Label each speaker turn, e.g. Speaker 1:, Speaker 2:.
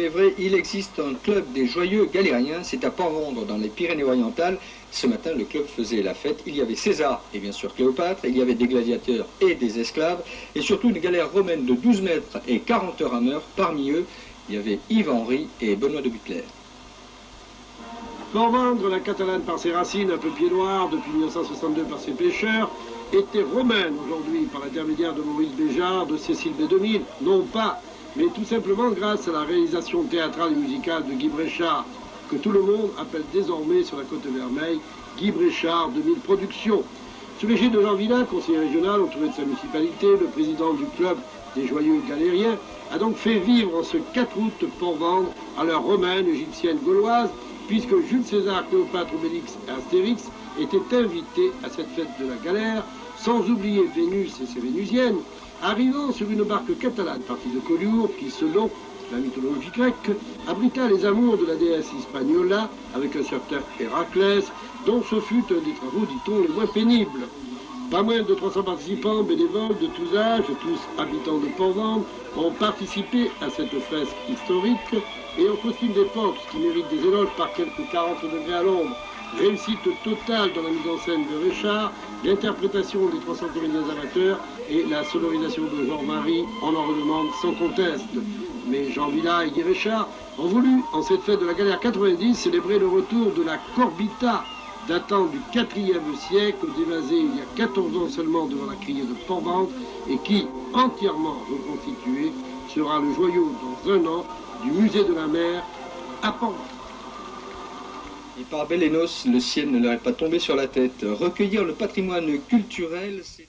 Speaker 1: mais vrai, il existe un club des joyeux galériens, c'est à Port-Vendre dans les Pyrénées-Orientales. Ce matin, le club faisait la fête. Il y avait César et bien sûr Cléopâtre, il y avait des gladiateurs et des esclaves, et surtout une galère romaine de 12 mètres et 40 rameurs. Parmi eux, il y avait Yves Henry et Benoît de Butler.
Speaker 2: Port-Vendre, la Catalane par ses racines, un peu pied noir, depuis 1962 par ses pêcheurs, était romaine aujourd'hui par l'intermédiaire de Maurice Béjart, de Cécile B2000, non pas, mais tout simplement grâce à la réalisation théâtrale et musicale de Guy Bréchard, que tout le monde appelle désormais sur la Côte Vermeille Guy Bréchard 2000 Productions. Sous l'égide de Jean Villain, conseiller régional entouré de sa municipalité, le président du club des joyeux galériens, a donc fait vivre en ce 4 août Port-Vendre à l'heure romaine, égyptienne, gauloise, puisque Jules César, Cléopâtre, Obélix et Astérix étaient invités à cette fête de la galère, sans oublier Vénus et ses Vénusiennes, arrivant sur une barque catalane partie de Collioure qui, selon la mythologie grecque, abrita les amours de la déesse Hispaniola avec un certain Héraclès, dont ce fut un des travaux, dit-on, les moins pénibles. Pas moins de 300 participants bénévoles de tous âges, tous habitants de Port-Vendre, ont participé à cette fresque historique et en costume d'époque, qui mérite des éloges par quelques 40 degrés à l'ombre. Réussite totale dans la mise en scène de Richard, l'interprétation des 300 comédiens amateurs et la sonorisation de Jean-Marie, on en redemande sans conteste. Mais Jean Villa et Guy Richard ont voulu, en cette fête de la galère 90, célébrer le retour de la corbita, datant du IVe siècle, dévasée il y a 14 ans seulement devant la criée de Port-Vendre, et qui, entièrement reconstituée, sera le joyau dans un an du musée de la mer à Port-Vendre.
Speaker 1: Et par Bellénos, le ciel ne leur est pas tombé sur la tête. Recueillir le patrimoine culturel, c'est...